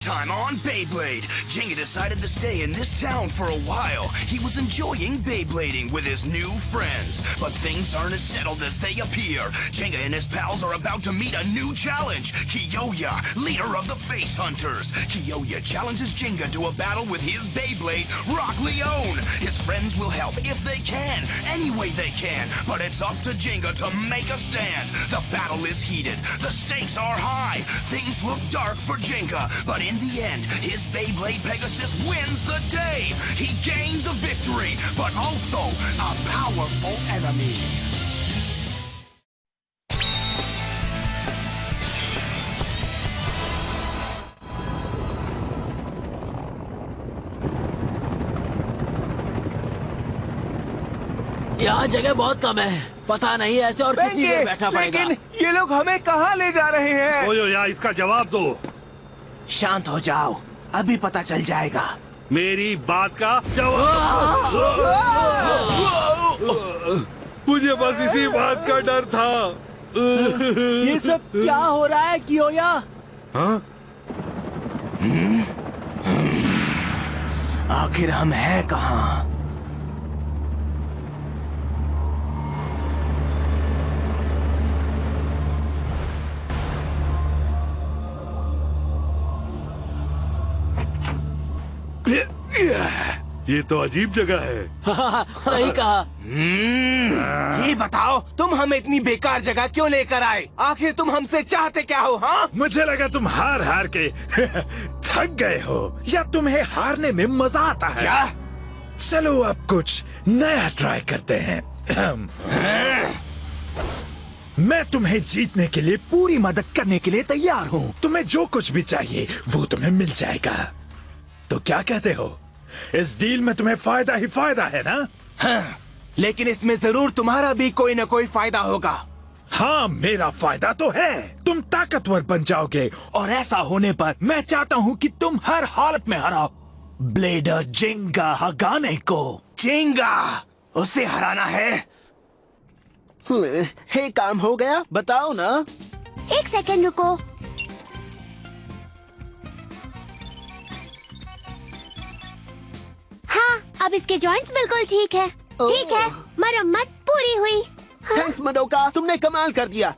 Time on Beyblade. Jenga decided to stay in this town for a while. He was enjoying Beyblading with his new friends, but things aren't as settled as they appear. Jenga and his pals are about to meet a new challenge. Kiyoya, leader of the Face Hunters. Kiyoya challenges Jenga to a battle with his Beyblade, Rock Leone. His friends will help if they can, any way they can, but it's up to Jenga to make a stand. The battle is heated. The stakes are high. Things look dark for Jenga, but in the end, his Beyblade Pegasus wins the day. He gains a victory, but also a powerful enemy. यहाँ जगह बहुत कम है। पता नहीं ऐसे और कितनी देर बैठना पड़ेगा। लेकिन ये लोग हमें कहाँ ले जा रहे हैं? ओयो यार, इसका जवाब दो। शांत हो जाओ, अभी पता चल जाएगा। मेरी बात का जवाब। मुझे बस इसी बात का डर था। ये सब क्या हो रहा है कियोया? हाँ? आखिर हम हैं कहाँ? ये तो अजीब जगह है। सही कहा। ये बताओ, तुम हमें इतनी बेकार जगह क्यों लेकर आए? आखिर तुम हमसे चाहते क्या हो? हाँ, मुझे लगा तुम हार हार के थक गए हो, या तुम्हें हारने में मजा आता है। क्या? चलो अब कुछ नया ट्राई करते हैं। मैं तुम्हें जीतने के लिए पूरी मदद करने के लिए तैयार हूँ। तुम्हें जो कुछ भी चाहिए वो तुम्हें मिल जाएगा। तो क्या कहते हो? इस डील में तुम्हें फायदा ही फायदा है ना? हाँ, लेकिन इसमें जरूर तुम्हारा भी कोई न कोई फायदा होगा। हाँ, मेरा फायदा तो है। तुम ताकतवर बन जाओगे, और ऐसा होने पर मैं चाहता हूँ कि तुम हर हालत में हराओ ब्लेडर जेंगा हगाने को। जेंगा, उसे हराना है? हे, काम हो गया? बताओ ना। एक सेकंड रुको। हाँ, अब इसके जॉइंट्स बिल्कुल ठीक है। ठीक है, मरम्मत पूरी हुई। थैंक्स मडोका, तुमने कमाल कर दिया।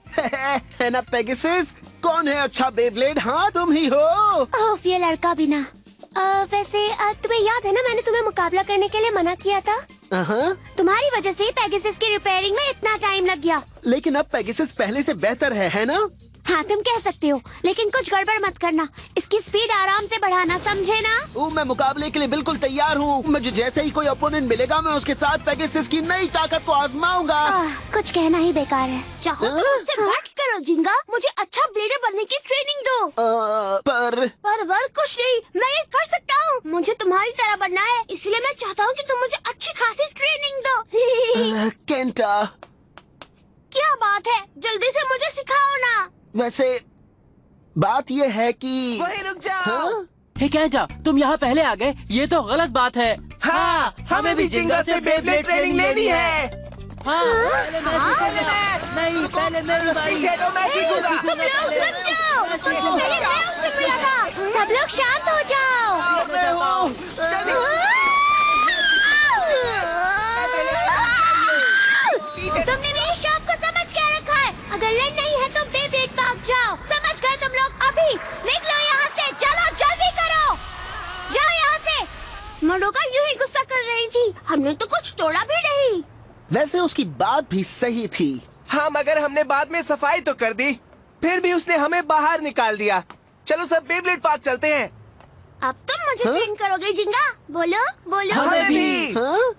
है ना पेगासस? कौन है अच्छा बेब्लेड? हाँ, तुम ही हो। ओह, ये लड़का भी ना। वैसे तुम्हें याद है ना, मैंने तुम्हें मुकाबला करने के लिए मना किया था। तुम्हारी वजह से पेगासस की रिपेयरिंग में इतना टाइम लग गया। लेकिन अब पेगासस पहले से बेहतर है ना? हाँ, तुम कह सकते हो, लेकिन कुछ गड़बड़ मत करना। इसकी स्पीड आराम से बढ़ाना, समझे ना? मैं मुकाबले के लिए बिल्कुल तैयार हूँ। मुझे जैसे ही कोई ओपोनेंट मिलेगा, मैं उसके साथ पेगासस की नई ताकत को आजमाऊंगा। कुछ कहना ही बेकार है। चाहो तो मुझसे बात करो जिंगा, मुझे अच्छा ब्लेडर बनने की ट्रेनिंग दो। पर कुछ नहीं, मैं ये कर सकता हूँ। मुझे तुम्हारी तरह बनना है, इसलिए मैं चाहता हूँ कि तुम मुझे अच्छी खासी ट्रेनिंग दो। केंटा, क्या बात है, जल्दी से मुझे सिखाओ ना। वैसे बात ये है कि वहीं रुक जाओ। हे केंटा, तुम यहाँ पहले आ गए, ये तो गलत बात है। हाँ, हमें भी जिंगा से बेब्लेड ट्रेनिंग लेनी है। हाँ, पहले मैं सीखूंगा। नहीं, पहले मेरी बारी। पीछे तो मैं सीखूंगा। तुम लोग रुक जाओ। सबसे पहले मैं उससे मिला था। सब लोग शांत हो जाओ। मैं हूँ। तुमने मेरी शॉप को समझ क्या रखा है? अगर लड़ नहीं है तो बेब्लेड भाग जाओ। समझ गए तुम लोग? अभी निकलो यहाँ से, चलो जल्दी करो, जाओ यहाँ से। मडोका यूं ही गुस्सा कर रही थी, हमने तो कुछ तोड़ा भी नहीं। वैसे उसकी बात भी सही थी। हाँ, मगर हमने बाद में सफाई तो कर दी, फिर भी उसने हमें बाहर निकाल दिया। चलो सब बेब्लेड पार्क चलते हैं। अब तुम मुझे ट्रेन करोगे जिंगा? बोलो बोलो। हमें भी। हाँ?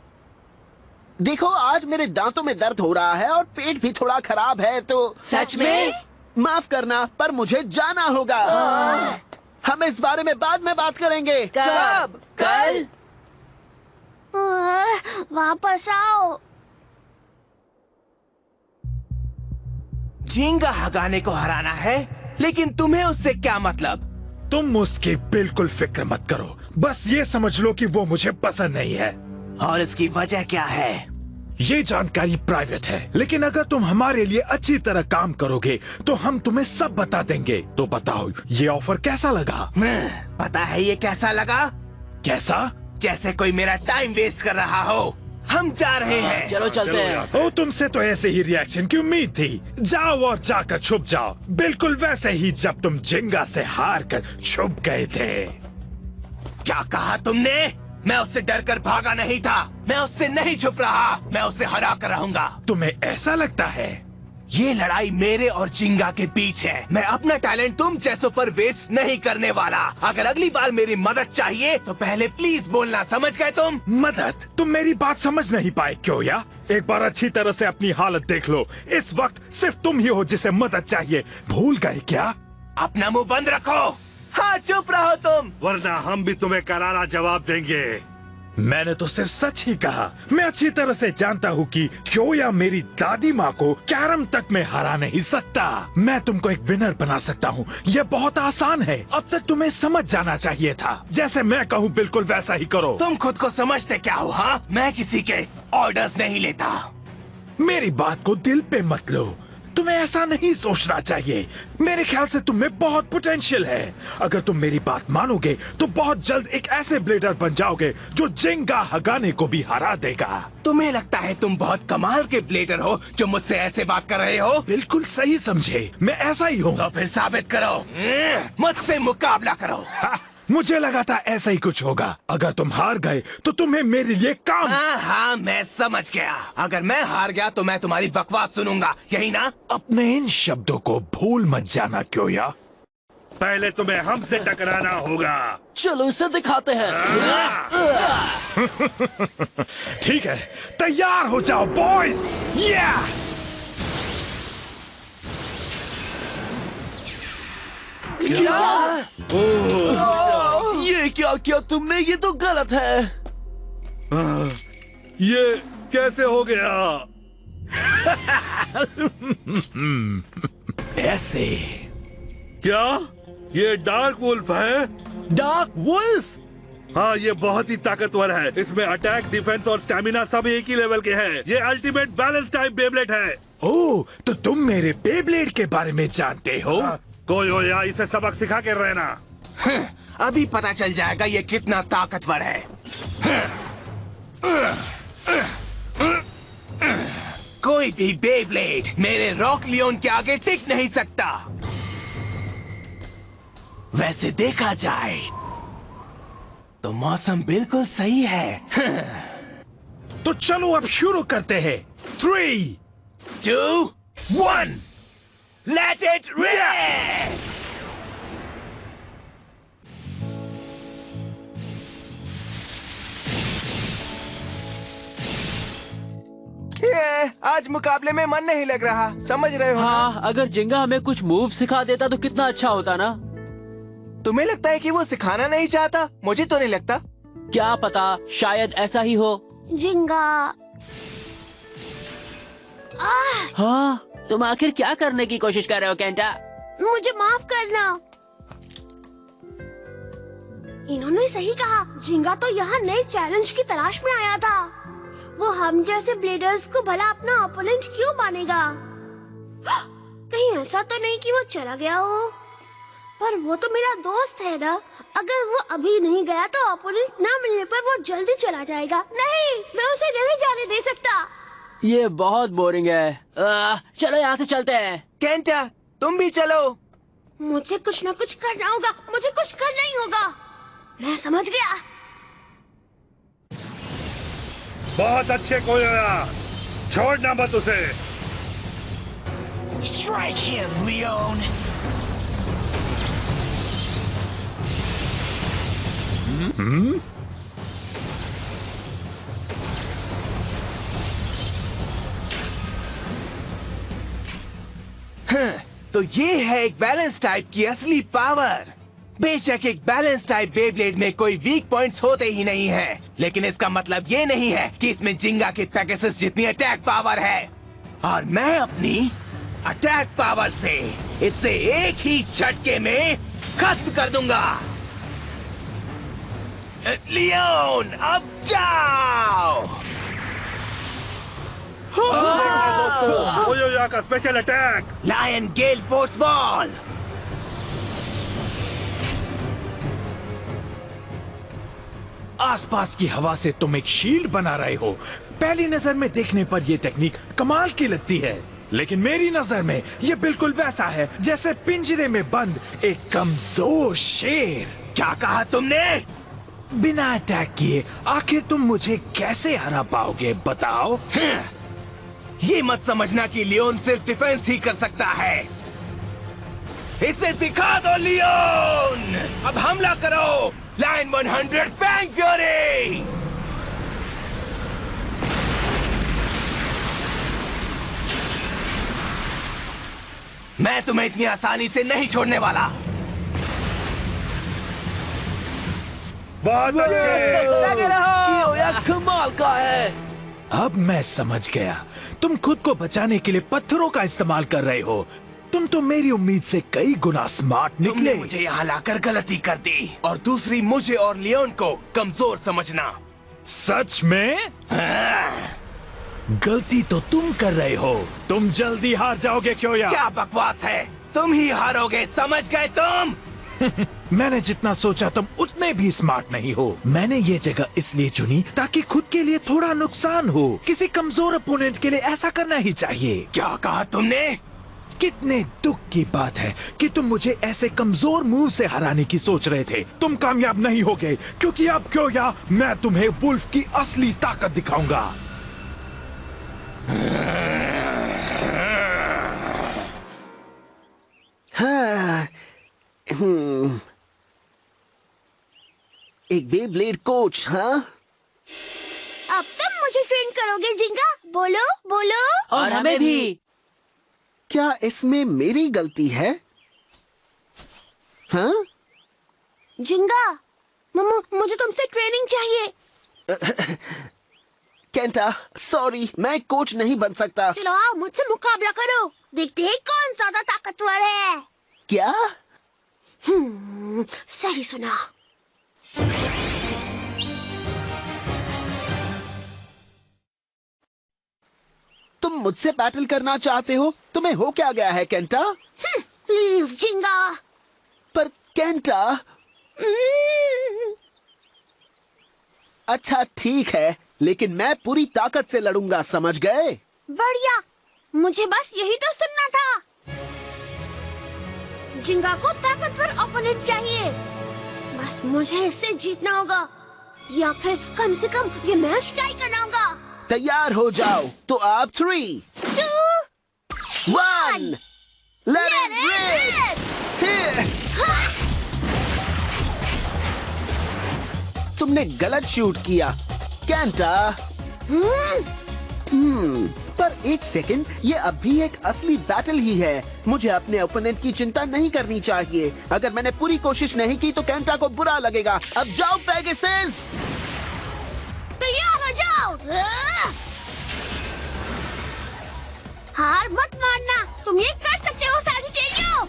देखो, आज मेरे दांतों में दर्द हो रहा है और पेट भी थोड़ा खराब है, तो सच में? माफ करना, पर मुझे जाना होगा। हम इस बारे में बाद में बात करेंगे। कब? कल? वापस आओ। जिंगा हगाने को हराना है, लेकिन तुम्हें उससे क्या मतलब? तुम उसकी बिल्कुल फिक्र मत करो, बस ये समझ लो कि वो मुझे पसंद नहीं है। और इसकी वजह क्या है? ये जानकारी प्राइवेट है, लेकिन अगर तुम हमारे लिए अच्छी तरह काम करोगे तो हम तुम्हें सब बता देंगे। तो बताओ, ये ऑफर कैसा लगा? पता है ये कैसा लगा? कैसा? जैसे कोई मेरा टाइम वेस्ट कर रहा हो। हम जा रहे हैं। चलो चलते हैं। ओ, तुमसे तो ऐसे ही रिएक्शन की उम्मीद थी। जाओ और जाकर छुप जाओ, बिल्कुल वैसे ही जब तुम जिंगा से हार कर छुप गए थे। क्या कहा तुमने? मैं उससे डरकर भागा नहीं था। मैं उससे नहीं छुप रहा। मैं उससे हरा कर रहूंगा। तुम्हें ऐसा लगता है? ये लड़ाई मेरे और जिंगा के बीच है। मैं अपना टैलेंट तुम जैसों पर वेस्ट नहीं करने वाला। अगर अगली बार मेरी मदद चाहिए तो पहले प्लीज बोलना, समझ गए तुम? मदद? तुम मेरी बात समझ नहीं पाए क्यों या? एक बार अच्छी तरह से अपनी हालत देख लो। इस वक्त सिर्फ तुम ही हो जिसे मदद चाहिए। भूल गए क्या? अपना मुंह बंद रखो। हाँ, चुप रहो तुम, वरना हम भी तुम्हें करारा जवाब देंगे। मैंने तो सिर्फ सच ही कहा। मैं अच्छी तरह से जानता हूँ कि क्योया मेरी दादी माँ को कैरम तक में हरा नहीं सकता। मैं तुमको एक विनर बना सकता हूँ। यह बहुत आसान है। अब तक तुम्हें समझ जाना चाहिए था। जैसे मैं कहूँ बिल्कुल वैसा ही करो। तुम खुद को समझते क्या हो? हाँ, मैं किसी के ऑर्डर्स नहीं लेता। मेरी बात को दिल पे मत लो। तुम्हें ऐसा नहीं सोचना चाहिए। मेरे ख्याल से तुम में बहुत पोटेंशियल है। अगर तुम मेरी बात मानोगे तो बहुत जल्द एक ऐसे ब्लेडर बन जाओगे जो जिंगा हगाने को भी हरा देगा। तुम्हें लगता है तुम बहुत कमाल के ब्लेडर हो जो मुझसे ऐसे बात कर रहे हो? बिल्कुल सही समझे, मैं ऐसा ही हूँ। तो फिर साबित करो। मुझसे मुकाबला करो। मुझे लगा था ऐसा ही कुछ होगा। अगर तुम हार गए तो तुम्हें मेरे लिए काम। हाँ, मैं समझ गया। अगर मैं हार गया तो मैं तुम्हारी बकवास सुनूंगा, यही ना? अपने इन शब्दों को भूल मत जाना क्योया। पहले तुम्हें हमसे टकराना होगा। चलो इसे दिखाते हैं। ठीक है, तैयार हो जाओ बॉयज। ये क्या किया तुमने? ये तो गलत है। ये कैसे हो गया? ऐसे। क्या ये डार्क वुल्फ है? Dark wolf? हाँ, ये बहुत ही ताकतवर है। इसमें अटैक, डिफेंस और स्टैमिना सब एक ही लेवल के हैं। ये अल्टीमेट बैलेंस टाइप बेब्लेड है। ओह, तो तुम मेरे बेब्लेड के बारे में जानते हो? कोई हो या इसे सबक सिखा के रहना। अभी पता चल जाएगा ये कितना ताकतवर है। कोई भी बेब्लेड मेरे रॉक लियोन के आगे टिक नहीं सकता। वैसे देखा जाए तो मौसम बिल्कुल सही है। तो चलो अब शुरू करते हैं। 3, 2, 1, let it rip! आज मुकाबले में मन नहीं लग रहा, समझ रहे हो? हाँ, अगर जिंगा हमें कुछ मूव सिखा देता तो कितना अच्छा होता ना। तुम्हें लगता है कि वो सिखाना नहीं चाहता? मुझे तो नहीं लगता। क्या पता, शायद ऐसा ही हो। जिंगा। हाँ, तुम आखिर क्या करने की कोशिश कर रहे हो केंटा? मुझे माफ करना। इन्होंने सही कहा। जिंगा तो यहाँ नए चैलेंज की तलाश में आया था। वो हम जैसे ब्लेडर्स को भला अपना ओपोनेंट क्यों मानेगा? कहीं ऐसा तो नहीं कि वो चला गया हो? पर वो तो मेरा दोस्त है ना। अगर वो अभी नहीं गया तो ओपोनेंट ना मिलने पर वो जल्दी चला जाएगा। नहीं, मैं उसे नहीं जाने दे सकता। ये बहुत बोरिंग है। चलो यहाँ से चलते हैं। केंटा, तुम भी चलो। मुझे कुछ न कुछ करना होगा। मुझे कुछ करना ही होगा। मैं समझ गया। बहुत अच्छे कोयोया, छोड़ना मत उसे। Strike him, Leon. तो ये है एक बैलेंस टाइप की असली पावर। बेशक एक बैलेंस टाइप बेब्लेड में कोई वीक पॉइंट्स होते ही नहीं है, लेकिन इसका मतलब ये नहीं है कि इसमें जिंगा के पेगासस जितनी अटैक पावर है। और मैं अपनी अटैक पावर से इसे एक ही झटके में खत्म कर दूंगा। लियोन, अब जाओ। ओयोया का स्पेशल अटैक। लायन गेल फोर्स वॉल। आसपास की हवा से तुम एक शील्ड बना रहे हो। पहली नजर में देखने पर यह टेक्निक कमाल की लगती है, लेकिन मेरी नजर में यह बिल्कुल वैसा है जैसे पिंजरे में बंद एक कमजोर शेर। क्या कहा तुमने? बिना अटैक किए आखिर तुम मुझे कैसे हरा पाओगे, बताओ? ये मत समझना कि लियोन सिर्फ डिफेंस ही कर सकता है। इसे दिखा दो लियोन। अब हमला करो। Line 100 fang fury. मैं तुम्हें इतनी आसानी से नहीं छोड़ने वाला। बहुत अच्छे। कमाल का है। अब मैं समझ गया, तुम खुद को बचाने के लिए पत्थरों का इस्तेमाल कर रहे हो। तुम तो मेरी उम्मीद से कई गुना स्मार्ट तुमने निकले। मुझे यहाँ लाकर गलती कर दी, और दूसरी मुझे और लियोन को कमजोर समझना। सच में? गलती तो तुम कर रहे हो। तुम जल्दी हार जाओगे क्यों यार? क्या बकवास है, तुम ही हारोगे, समझ गए तुम? मैंने जितना सोचा तुम उतने भी स्मार्ट नहीं हो। मैंने ये जगह इसलिए चुनी ताकि खुद के लिए थोड़ा नुकसान हो। किसी कमजोर अपोनेंट के लिए ऐसा करना ही चाहिए। क्या कहा तुमने? कितने दुख की बात है कि तुम मुझे ऐसे कमजोर मूव से हराने की सोच रहे थे। तुम कामयाब नहीं हो गए, क्योंकि अब क्यों या मैं तुम्हें वुल्फ की असली ताकत दिखाऊंगा। हाँ, एक बेब्लेड कोच। हाँ, अब तुम मुझे ट्रेन करोगे जिंगा? बोलो बोलो। और हमें भी। क्या इसमें मेरी गलती है? हाँ? जिंगा, मुझे तुमसे ट्रेनिंग चाहिए। केंटा, सॉरी, मैं कोच नहीं बन सकता। चलो आओ, मुझसे मुकाबला करो। देखते हैं कौन ज्यादा ताकतवर है। क्या? सही सुना। तुम मुझसे बैटल करना चाहते हो? तुम्हें हो क्या गया है केंटा? प्लीज जिंगा। पर केंटा। अच्छा ठीक है, लेकिन मैं पूरी ताकत से लड़ूंगा, समझ गए? बढ़िया, मुझे बस यही तो सुनना था। जिंगा को ताकतवर ओपोनेंट चाहिए। बस मुझे इससे जीतना होगा, या फिर कम से कम ये मैच टाई करना होगा। तैयार हो जाओ, तो आप 3, 2, 1 लेट इट रिप। तुमने गलत शूट किया केंटा। पर एक सेकंड, ये अब भी एक असली बैटल ही है। मुझे अपने ओपोनेंट की चिंता नहीं करनी चाहिए। अगर मैंने पूरी कोशिश नहीं की तो केंटा को बुरा लगेगा। अब जाओ पेगासस। तैयार हो जाओ। हार मत मानना, तुम ये कर सकते हो सैजिटेरियो।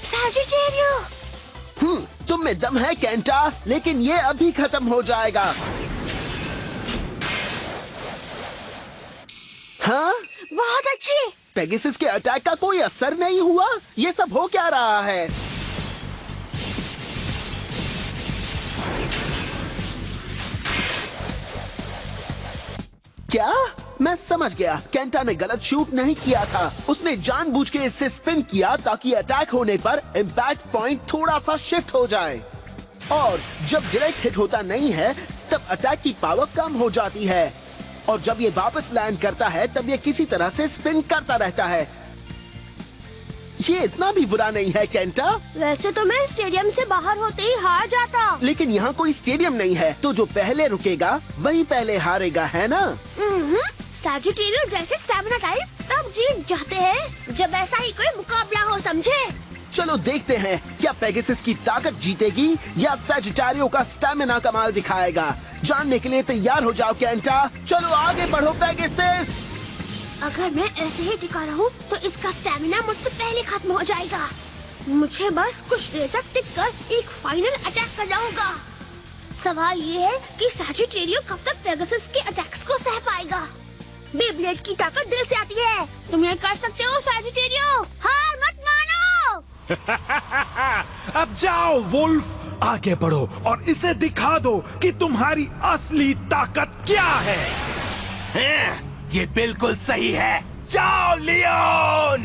सैजिटेरियो। तुम में दम है केंटा, लेकिन ये अभी खत्म हो जाएगा। हाँ? बहुत अच्छी। पेगासस के अटैक का कोई असर नहीं हुआ। ये सब हो क्या रहा है? क्या? मैं समझ गया, केंटा ने गलत शूट नहीं किया था। उसने जानबूझ के इससे स्पिन किया ताकि अटैक होने पर इम्पैक्ट पॉइंट थोड़ा सा शिफ्ट हो जाए, और जब डायरेक्ट हिट होता नहीं है तब अटैक की पावर कम हो जाती है, और जब ये वापस लैंड करता है तब ये किसी तरह से स्पिन करता रहता है। ये इतना भी बुरा नहीं है केंटा। वैसे तो मैं स्टेडियम से बाहर होते ही हार जाता, लेकिन यहाँ कोई स्टेडियम नहीं है, तो जो पहले रुकेगा वही पहले हारेगा, है ना? सैजिटेरियो जैसे स्टैमिना टाइप तब जीत जाते हैं जब ऐसा ही कोई मुकाबला हो, समझे? चलो देखते हैं, क्या पेगासस की ताकत जीतेगी या सैजिटेरियो का स्टैमिना कमाल दिखाएगा। जानने के लिए तैयार हो जाओ केंटा। चलो आगे बढ़ो पेगासस। अगर मैं ऐसे ही टिका रहूं तो इसका स्टैमिना मुझसे पहले खत्म हो जाएगा। मुझे बस कुछ देर तक टिक कर एक फाइनल अटैक करना होगा। सवाल ये है कि सैजिटेरियो कब तक पेगासस के अटैक्स को सह पाएगा। बेब्लेड की ताकत दिल से आती है। तुम ये कर सकते हो सैजिटेरियो, हार मत मानो। अब जाओ वुल्फ, आगे बढ़ो और इसे दिखा दो कि तुम्हारी असली ताकत क्या है। ये बिल्कुल सही है। जाओ लियोन।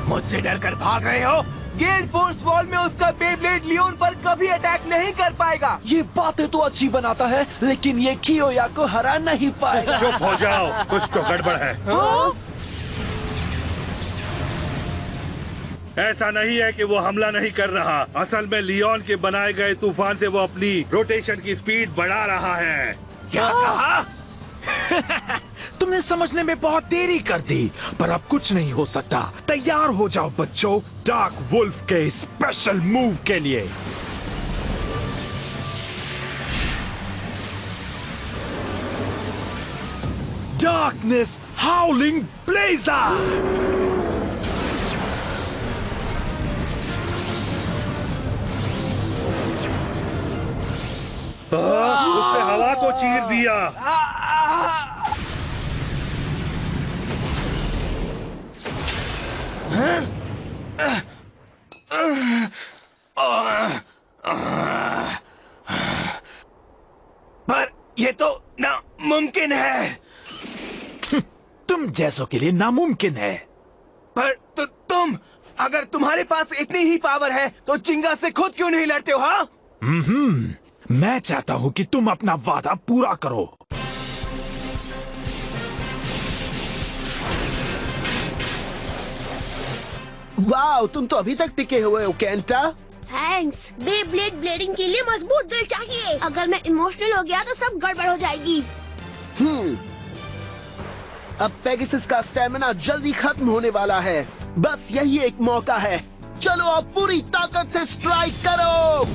मुझसे डरकर भाग रहे हो? गेल फोर्स वॉल में उसका बेब्लेड लियोन पर कभी अटैक नहीं कर पाएगा। ये बातें तो अच्छी बनाता है, लेकिन ये कियोया को हरा नहीं पाएगा। चुप हो जाओ, कुछ तो गड़बड़ है। ऐसा नहीं है कि वो हमला नहीं कर रहा। असल में लियोन के बनाए गए तूफान से वो अपनी रोटेशन की स्पीड बढ़ा रहा है। क्या कहा? तुमने समझने में बहुत देरी कर दी, पर अब कुछ नहीं हो सकता। तैयार हो जाओ बच्चों, डार्क वुल्फ के स्पेशल मूव के लिए। Darkness हाउलिंग blazer. उसने हवा को चीर दिया। पर ये तो नामुमकिन है। तुम जैसों के लिए नामुमकिन है। पर तुम, अगर तुम्हारे पास इतनी ही पावर है तो जिंगा से खुद क्यों नहीं लड़ते हो? हाँ, मैं चाहता हूँ कि तुम अपना वादा पूरा करो। वाह, तुम तो अभी तक टिके हुए हो केंटा। थैंक्स। बेब्लेड ब्लेडिंग के लिए मजबूत दिल चाहिए। अगर मैं इमोशनल हो गया तो सब गड़बड़ हो जाएगी। अब पेगासस का स्टेमिना जल्दी खत्म होने वाला है। बस यही एक मौका है। चलो अब पूरी ताकत से स्ट्राइक करो।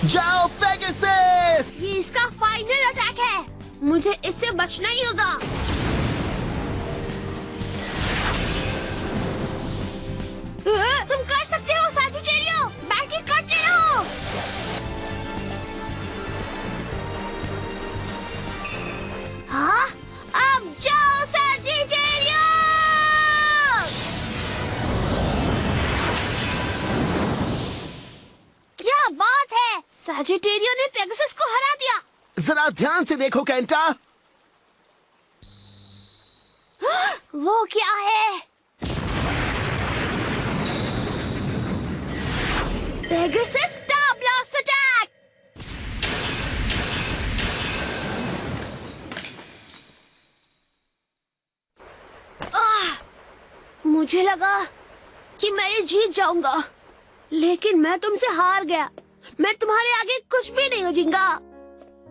जाओ पेगासस। ये इसका फाइनल अटैक है। मुझे इससे बचना ही होगा। तुम कर सकते हो सैजिटेरियो, बैटल करते रहो। हाँ, अब जाओ सैजिटेरियो। क्या बात है, सैजिटेरियो ने पेगासस को हरा दिया। जरा ध्यान से देखो केंटा। वो क्या है? Pegasus star blast attack. मुझे लगा कि मैं ये जीत जाऊंगा, लेकिन मैं तुमसे हार गया। मैं तुम्हारे आगे कुछ भी नहीं हो जिंगा।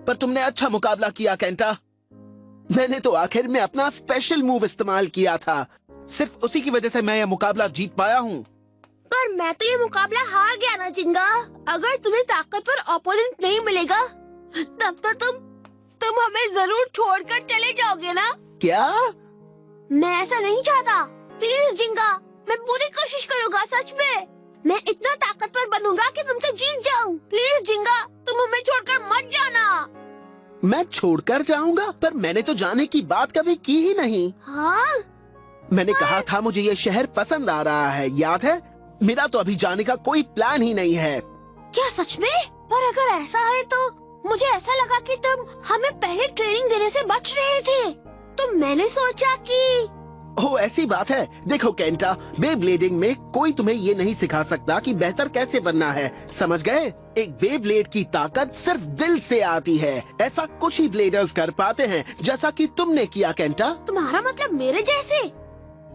पर तुमने अच्छा मुकाबला किया केंटा। मैंने तो आखिर में अपना स्पेशल मूव इस्तेमाल किया था। सिर्फ उसी की वजह से मैं यह मुकाबला जीत पाया हूँ। पर मैं तो ये मुकाबला हार गया ना जिंगा। अगर तुम्हें ताकतवर ओपोनेंट नहीं मिलेगा तब तो तुम हमें जरूर छोड़कर चले जाओगे ना। क्या? मैं ऐसा नहीं चाहता। प्लीज जिंगा, मैं पूरी कोशिश करूंगा। सच में मैं इतना ताकतवर बनूंगा कि तुमसे जीत जाऊं। प्लीज जिंगा, तुम हमें छोड़कर मत जाना। मैं छोड़कर जाऊंगा? पर मैंने तो जाने की बात कभी की ही नहीं। हाँ? मैंने कहा था मुझे ये शहर पसंद आ रहा है, याद है? मेरा तो अभी जाने का कोई प्लान ही नहीं है। क्या सच में? पर अगर ऐसा है तो मुझे ऐसा लगा कि तुम हमें पहले ट्रेनिंग देने से बच रहे थे, तो मैंने सोचा कि ओह, ऐसी बात है। देखो केंटा, बेब्लेडिंग में कोई तुम्हें ये नहीं सिखा सकता कि बेहतर कैसे बनना है, समझ गए? एक बेब्लेड की ताकत सिर्फ दिल से आती है। ऐसा कुछ ही ब्लेडर्स कर पाते हैं, जैसा कि तुमने किया केंटा। तुम्हारा मतलब मेरे जैसे?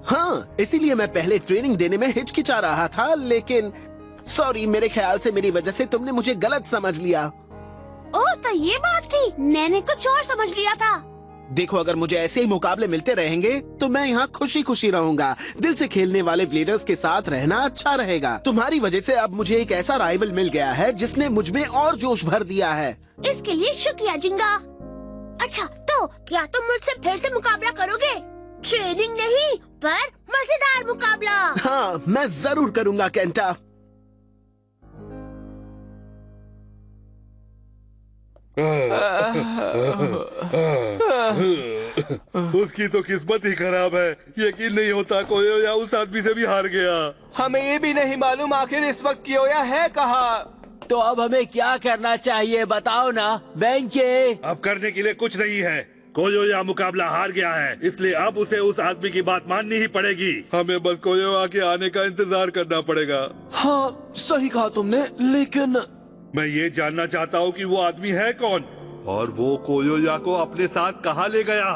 हाँ, इसीलिए मैं पहले ट्रेनिंग देने में हिचकिचा रहा था, लेकिन सॉरी, मेरे ख्याल से मेरी वजह से तुमने मुझे गलत समझ लिया। ओह, तो ये बात थी। मैंने कुछ और समझ लिया था। देखो, अगर मुझे ऐसे ही मुकाबले मिलते रहेंगे तो मैं यहाँ खुशी खुशी रहूंगा। दिल से खेलने वाले ब्लेडर्स के साथ रहना अच्छा रहेगा। तुम्हारी वजह से अब मुझे एक ऐसा राइवल मिल गया है जिसने मुझ में और जोश भर दिया है। इसके लिए शुक्रिया जिंगा। अच्छा, तो क्या तुम मुझसे फिर से मुकाबला करोगे? ट्रेनिंग नहीं, पर मजेदार मुकाबला। हाँ, मैं जरूर करूँगा केंटा। उसकी तो किस्मत ही खराब है। यकीन नहीं होता कोयोया उस आदमी से भी हार गया। हमें ये भी नहीं मालूम आखिर इस वक्त कियोया है कहाँ। तो अब हमें क्या करना चाहिए बताओ ना बेंके। अब करने के लिए कुछ नहीं है। कोयोया मुकाबला हार गया है, इसलिए अब उसे उस आदमी की बात माननी ही पड़ेगी। हमें बस कोयोया के आने का इंतजार करना पड़ेगा। हाँ, सही कहा तुमने, लेकिन मैं ये जानना चाहता हूँ कि वो आदमी है कौन और वो कोयोया को अपने साथ कहाँ ले गया।